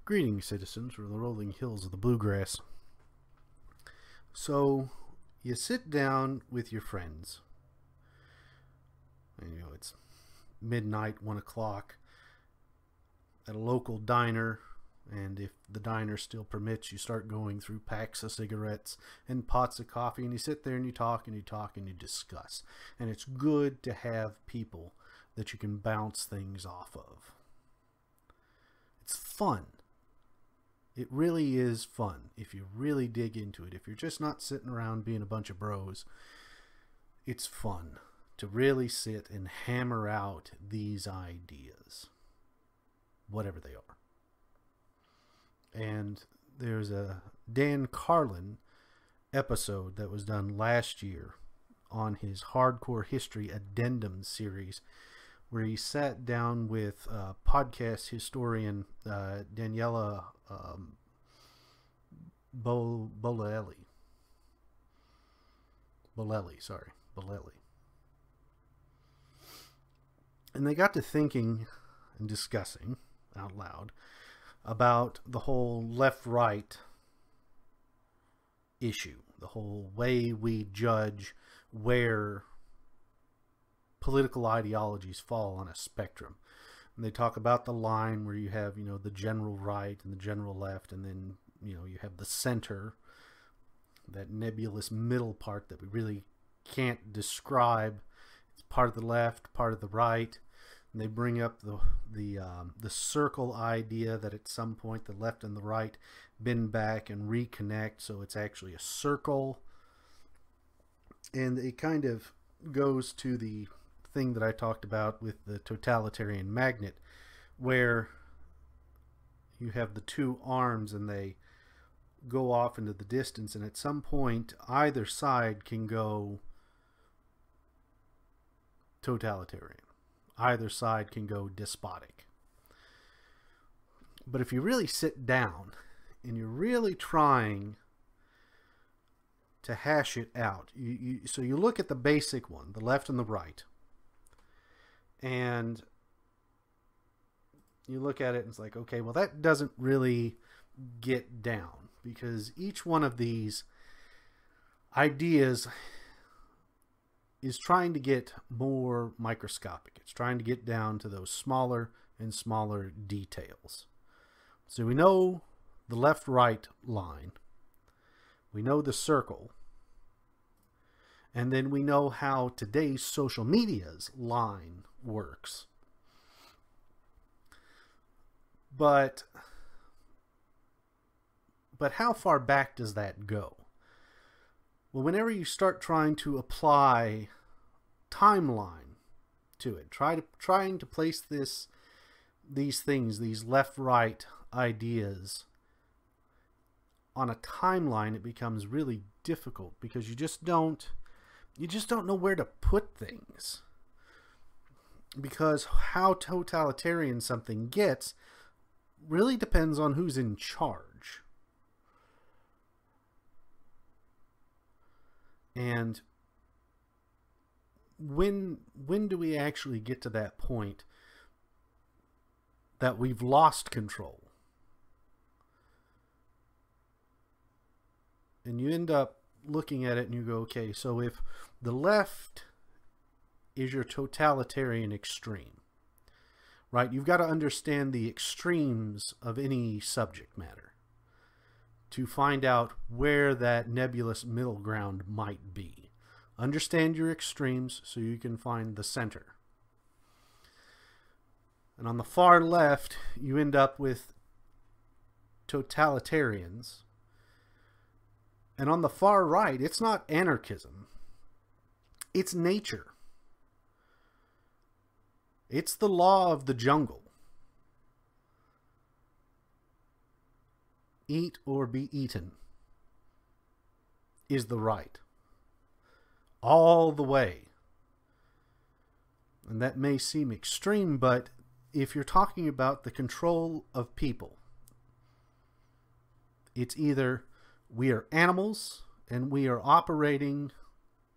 Greetings, citizens from the rolling hills of the bluegrass. So, you sit down with your friends, and it's midnight, 1 o'clock, at a local diner, and if the diner still permits, you start going through packs of cigarettes and pots of coffee, and you sit there and you talk and you talk and you discuss. And it's good to have people that you can bounce things off of. It's fun. It really is fun if you really dig into it. If you're just not sitting around being a bunch of bros, it's fun to really sit and hammer out these ideas, whatever they are. And there's a Dan Carlin episode that was done last year on his Hardcore History Addendum series, where he sat down with podcast historian Daniela Bolelli. And they got to thinking and discussing out loud about the whole left-right issue, the whole way we judge where political ideologies fall on a spectrum. And they talk about the line where you have, the general right and the general left, and then, you have the center, that nebulous middle part that we really can't describe. It's part of the left, part of the right. And they bring up the circle idea, that at some point the left and the right bend back and reconnect, so it's actually a circle. And it kind of goes to the thing that I talked about with the totalitarian magnet, where you have the two arms and they go off into the distance, and at some point either side can go totalitarian. Either side can go despotic. But if you really sit down and you're really trying to hash it out, so you look at the basic one, the left and the right, and you look at it and it's like, okay, well, that doesn't really get down, because each one of these ideas is trying to get more microscopic. It's trying to get down to those smaller and smaller details. So we know the left-right line. We know the circle. And then we know how today's social media's line works. But how far back does that go? Well, whenever you start trying to apply timeline to it, trying to place these things, these left-right ideas on a timeline, it becomes really difficult, because you just don't know where to put things. Because how totalitarian something gets really depends on who's in charge. And when do we actually get to that point that we've lost control? And you end up looking at it and you go, okay, so if the left is your totalitarian extreme, right? You've got to understand the extremes of any subject matter to find out where that nebulous middle ground might be. Understand your extremes so you can find the center. And on the far left, you end up with totalitarians. And on the far right, it's not anarchism. It's nature. It's the law of the jungle. Eat or be eaten is the right. All the way. And that may seem extreme, but if you're talking about the control of people, it's either we are animals and we are operating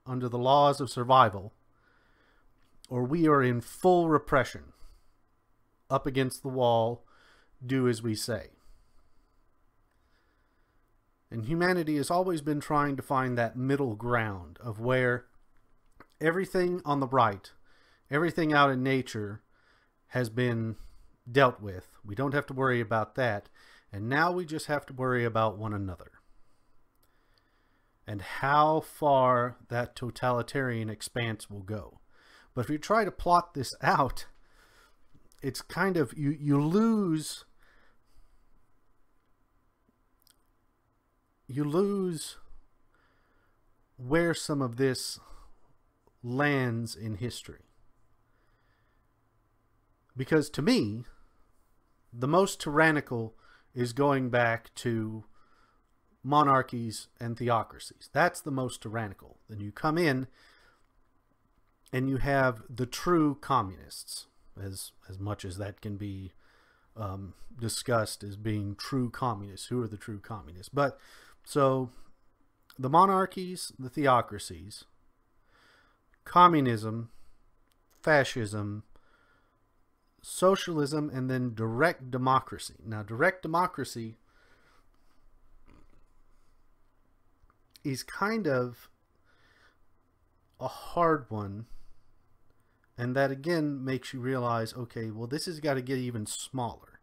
under the laws of survival, or we are in full repression, up against the wall, do as we say. And humanity has always been trying to find that middle ground of where everything on the right, everything out in nature has been dealt with. We don't have to worry about that. And now we just have to worry about one another. And how far that totalitarian expanse will go. But if you try to plot this out, it's kind of, you lose where some of this lands in history. Because to me, the most tyrannical is going back to monarchies and theocracies. That's the most tyrannical. Then you come in and you have the true communists, as much as that can be discussed as being true communists. Who are the true communists? But so the monarchies, the theocracies, communism, fascism, socialism, and then direct democracy. Now, direct democracy is kind of a hard one, and that again makes you realize, okay, well, this has got to get even smaller.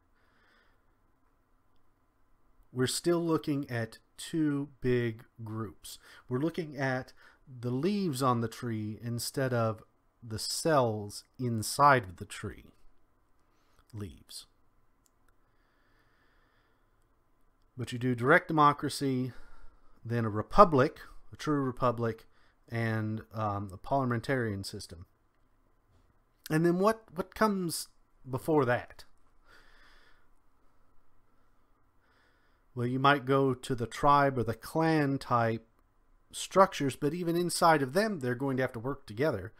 We're still looking at two big groups. We're looking at the leaves on the tree instead of the cells inside of the tree. Leaves. But you do direct democracy, then a republic, a true republic, and a parliamentarian system. And then what comes before that? Well, you might go to the tribe or the clan type structures, but even inside of them, they're going to have to work together.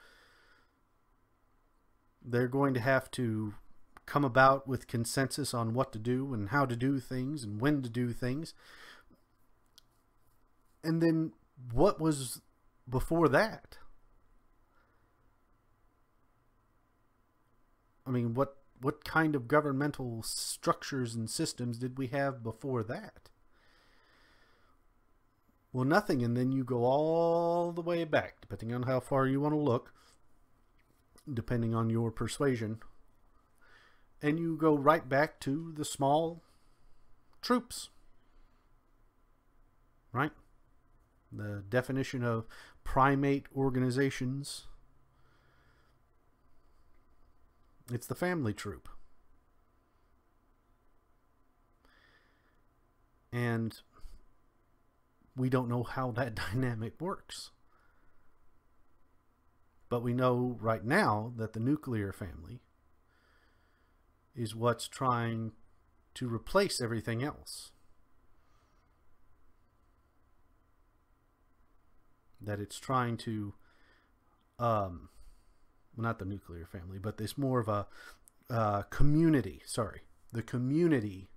They're going to have to come about with consensus on what to do and how to do things and when to do things. And then what was before that? I mean, what kind of governmental structures and systems did we have before that? Well, nothing. And then you go all the way back, depending on how far you want to look, depending on your persuasion. And you go right back to the small troops. Right? The definition of primate organizations. It's the family troop. And we don't know how that dynamic works. But we know right now that the nuclear family is what's trying to replace everything else. That it's trying to not the nuclear family, but this more of a community. Sorry, the community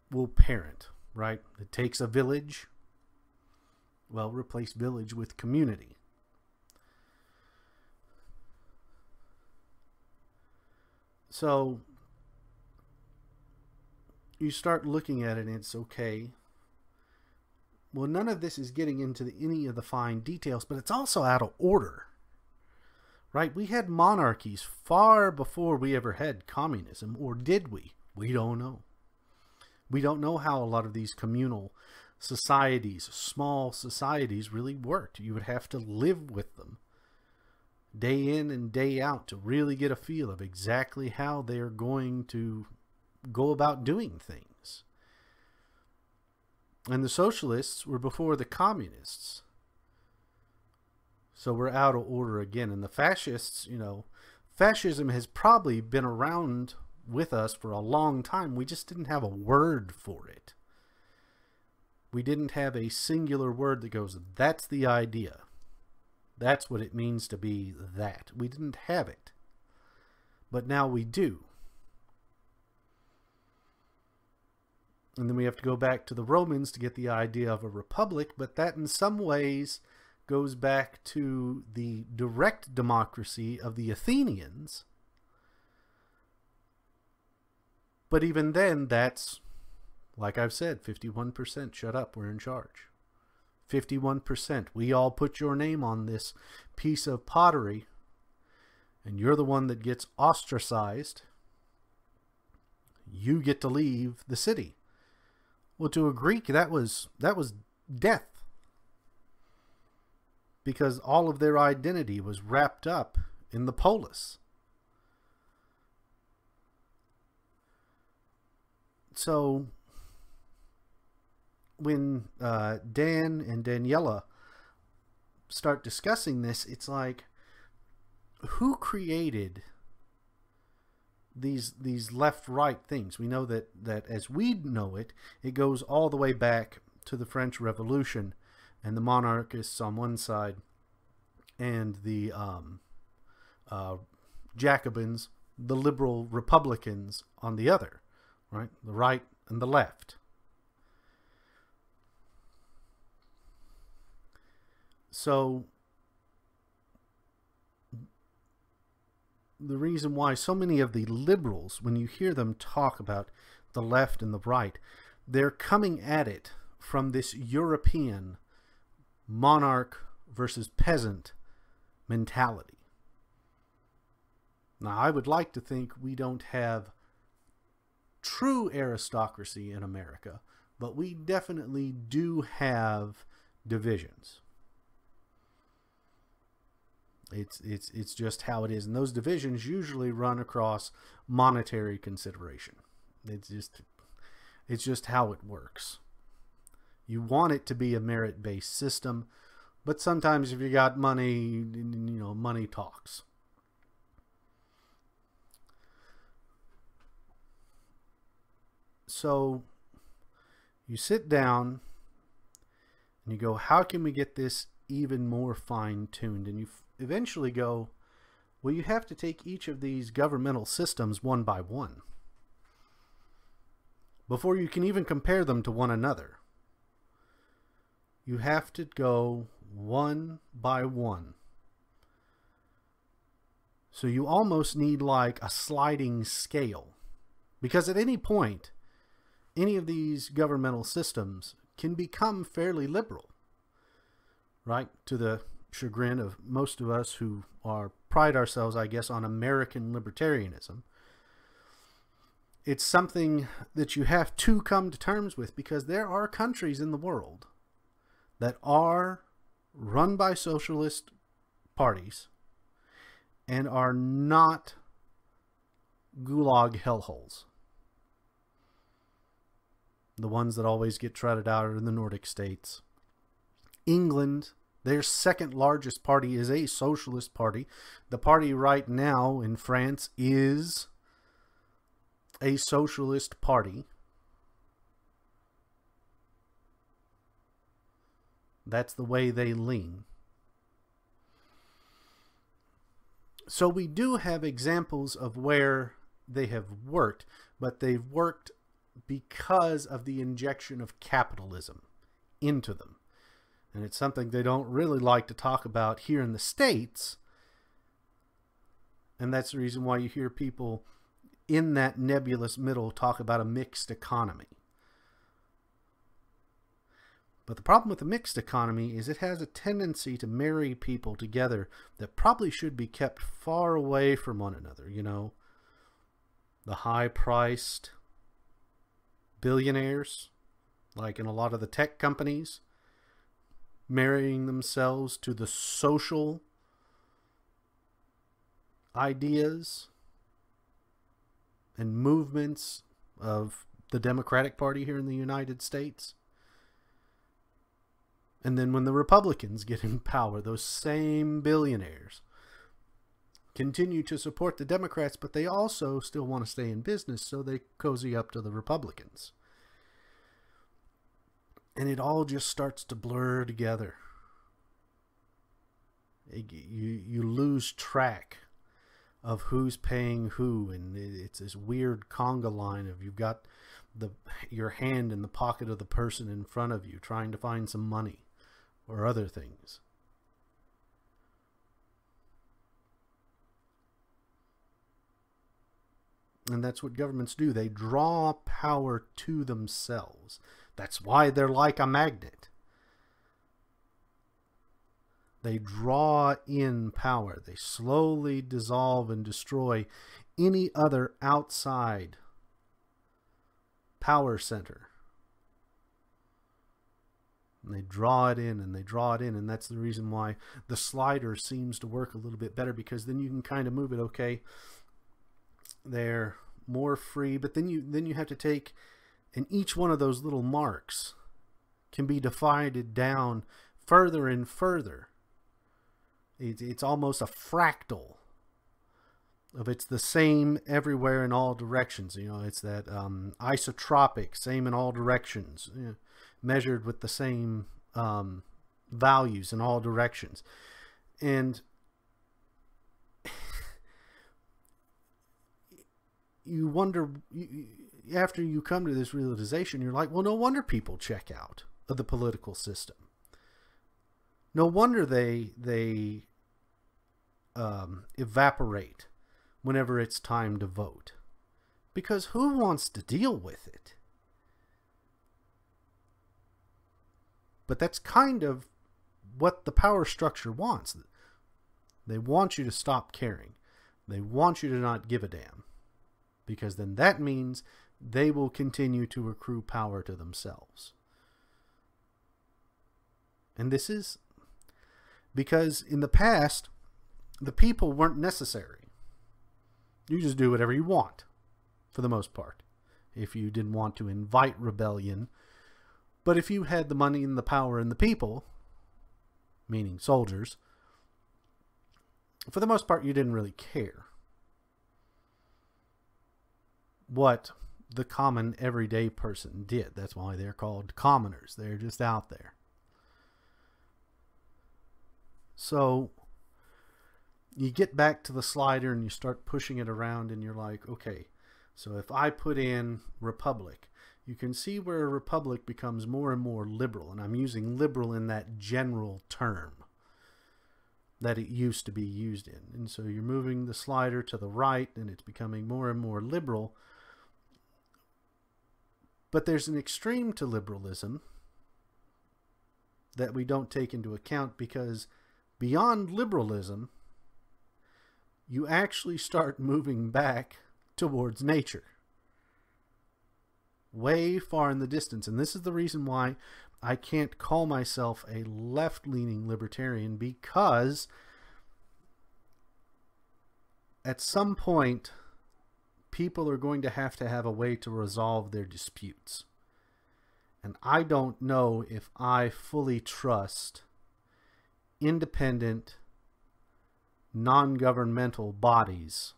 will parent, right? It takes a village. Well, replace village with community. So you start looking at it and it's okay. Well, none of this is getting into any of the fine details, but it's also out of order. Right? We had monarchies far before we ever had communism, or did we? We don't know. We don't know how a lot of these communal societies, small societies, really worked. You would have to live with them day in and day out to really get a feel of exactly how they're going to go about doing things. And the socialists were before the communists. So we're out of order again. And the fascists, you know, fascism has probably been around with us for a long time. We just didn't have a word for it. We didn't have a singular word that goes, that's the idea. That's what it means to be that. We didn't have it. But now we do. And then we have to go back to the Romans to get the idea of a republic, but that in some ways goes back to the direct democracy of the Athenians. But even then, that's Like I've said, 51% shut up, we're in charge. 51%, we all put your name on this piece of pottery, and you're the one that gets ostracized. You get to leave the city. Well, to a Greek, that was death, because all of their identity was wrapped up in the polis. So when Dan and Daniela start discussing this, it's like, who created these left-right things? We know that as we know it, it goes all the way back to the French Revolution and the monarchists on one side and the Jacobins, the liberal Republicans on the other, right? The right and the left. So the reason why so many of the liberals, when you hear them talk about the left and the right, they're coming at it from this European monarch versus peasant mentality. Now, I would like to think we don't have true aristocracy in America, but we definitely do have divisions. It's just how it is, and those divisions usually run across monetary consideration. It's just how it works. You want it to be a merit-based system, but sometimes if you got money, you know, money talks. So you sit down and you go, how can we get this even more fine-tuned? And you eventually go, well, you have to take each of these governmental systems one by one before you can even compare them to one another. You have to go one by one. So you almost need like a sliding scale, because at any point, any of these governmental systems can become fairly liberal, right? To the chagrin of most of us who pride ourselves, I guess, on American libertarianism. It's something that you have to come to terms with, because there are countries in the world that are run by socialist parties and are not gulag hellholes. The ones that always get trotted out are in the Nordic states. England, their second largest party is a socialist party. The party right now in France is a socialist party. That's the way they lean. So we do have examples of where they have worked, but they've worked because of the injection of capitalism into them. And it's something they don't really like to talk about here in the States. And that's the reason why you hear people in that nebulous middle talk about a mixed economy. But the problem with a mixed economy is it has a tendency to marry people together that probably should be kept far away from one another. You know, the high-priced billionaires, like in a lot of the tech companies, marrying themselves to the social ideas and movements of the Democratic Party here in the United States. And then when the Republicans get in power, those same billionaires continue to support the Democrats, but they also still want to stay in business, so they cozy up to the Republicans. And it all just starts to blur together. You lose track of who's paying who, and it's this weird conga line of you've got your hand in the pocket of the person in front of you trying to find some money or other things. And that's what governments do. They draw power to themselves. That's why they're like a magnet. They draw in power. They slowly dissolve and destroy any other outside power center. And they draw it in and they draw it in. And that's the reason why the slider seems to work a little bit better, because then you can kind of move it. Okay, they're more free, but then you have to take, and each one of those little marks can be divided down further and further. It's almost a fractal of it's the same everywhere in all directions. You know, it's that isotropic, same in all directions, you know, measured with the same values in all directions. And you wonder, after you come to this realization, you're like, well, no wonder people check out of the political system. No wonder they evaporate whenever it's time to vote. Because who wants to deal with it? But that's kind of what the power structure wants. They want you to stop caring. They want you to not give a damn. Because then that means they will continue to accrue power to themselves. And this is because in the past, the people weren't necessary. You just do whatever you want, for the most part, if you didn't want to invite rebellion. But if you had the money and the power and the people, meaning soldiers, for the most part, you didn't really care what the common everyday person did. That's why they're called commoners. They're just out there. So you get back to the slider and you start pushing it around, and you're like, okay, so if I put in republic, you can see where a republic becomes more and more liberal. And I'm using liberal in that general term that it used to be used in. And so you're moving the slider to the right, and it's becoming more and more liberal. But there's an extreme to liberalism that we don't take into account, because beyond liberalism, you actually start moving back towards nature. Way far in the distance. And this is the reason why I can't call myself a left-leaning libertarian, because at some point, people are going to have a way to resolve their disputes. And I don't know if I fully trust independent, non-governmental bodies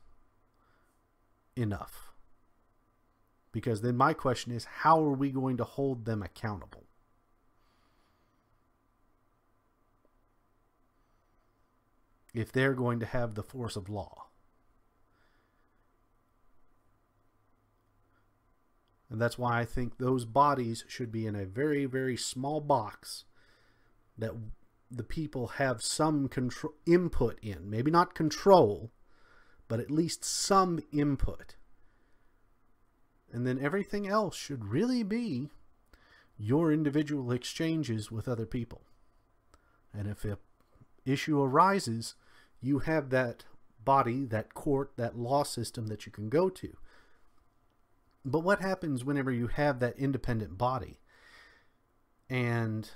enough. Because then my question is, how are we going to hold them accountable? If they're going to have the force of law. And that's why I think those bodies should be in a very, very small box that the people have some input in. Maybe not control, but at least some input. And then everything else should really be your individual exchanges with other people. And if an issue arises, you have that body, that court, that law system that you can go to. But what happens whenever you have that independent body and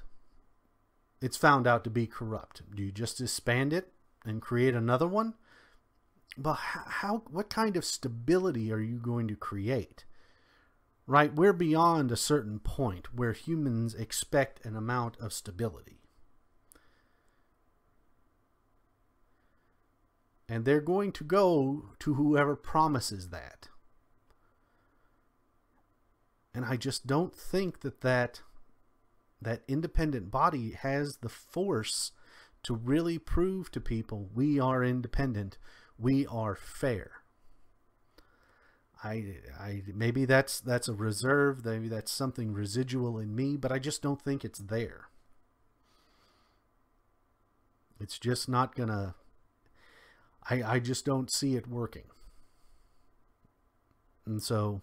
it's found out to be corrupt? Do you just disband it and create another one? But what kind of stability are you going to create? Right? We're beyond a certain point where humans expect an amount of stability. And they're going to go to whoever promises that. And I just don't think that independent body has the force to really prove to people we are independent, we are fair. Maybe that's a reserve, maybe that's something residual in me, but I just don't think it's there. It's just not gonna. I just don't see it working. And so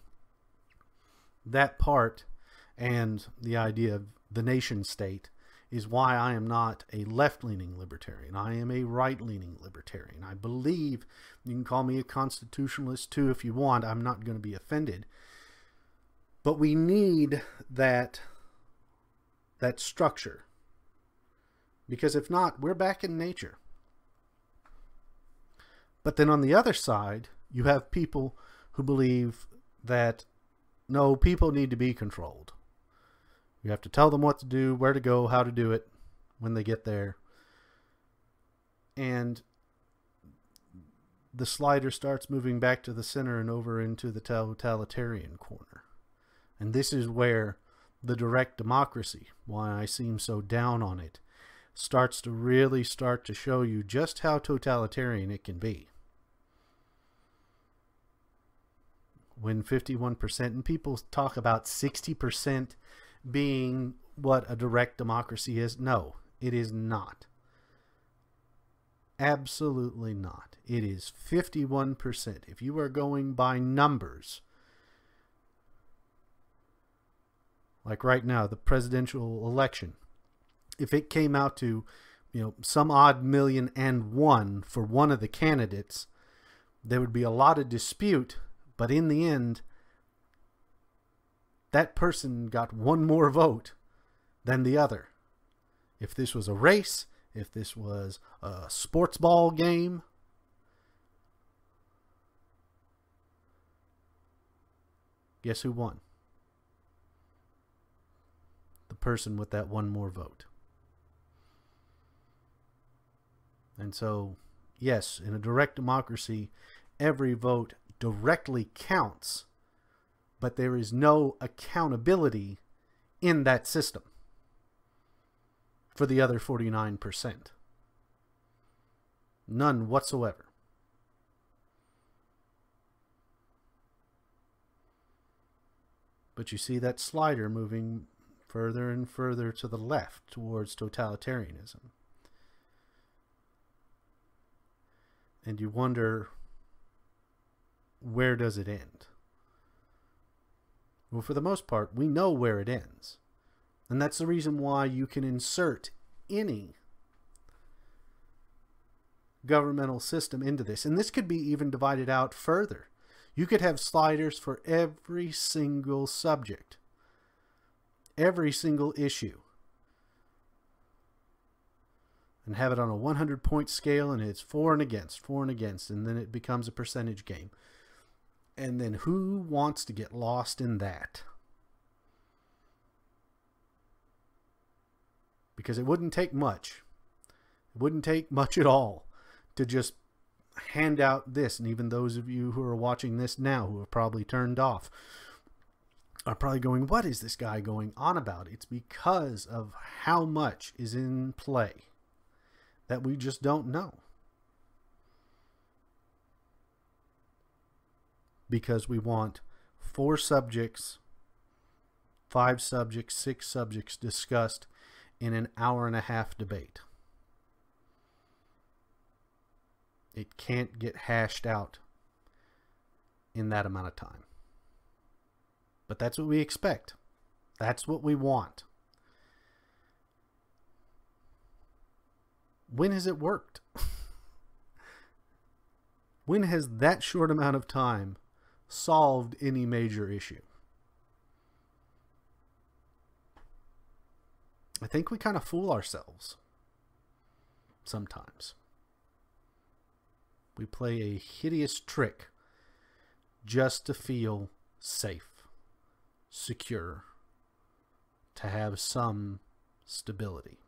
that part and the idea of the nation state is why I am not a left-leaning libertarian. I am a right-leaning libertarian. I believe, you can call me a constitutionalist too if you want, I'm not going to be offended. But we need that structure. Because if not, we're back in nature. But then on the other side, you have people who believe that, no, people need to be controlled. You have to tell them what to do, where to go, how to do it when they get there. And the slider starts moving back to the center and over into the totalitarian corner. And this is where the direct democracy, why I seem so down on it, starts to really start to show you just how totalitarian it can be. When 51%, and people talk about 60% being what a direct democracy is. No, it is not. Absolutely not. It is 51%. If you are going by numbers, like right now, the presidential election, if it came out to, some odd 1,000,001 for one of the candidates, there would be a lot of dispute, but in the end, that person got one more vote than the other. If this was a race, if this was a sports ball game, guess who won? The person with that one more vote. And so, yes, in a direct democracy, every vote directly counts, but there is no accountability in that system for the other 49%. None whatsoever. But you see that slider moving further and further to the left towards totalitarianism. And you wonder, where does it end? Well, for the most part, we know where it ends. And that's the reason why you can insert any governmental system into this. And this could be even divided out further. You could have sliders for every single subject, every single issue, and have it on a 100-point scale, and it's for and against, and then it becomes a percentage game. And then who wants to get lost in that? Because it wouldn't take much. It wouldn't take much at all to just hand out this. And even those of you who are watching this now, who have probably turned off, are probably going, what is this guy going on about? It's because of how much is in play that we just don't know. Because we want 4 subjects, 5 subjects, 6 subjects discussed in an hour-and-a-half debate. It can't get hashed out in that amount of time. But that's what we expect. That's what we want. When has it worked? When has that short amount of time solved any major issue? I think we kind of fool ourselves sometimes. We play a hideous trick just to feel safe, secure, to have some stability.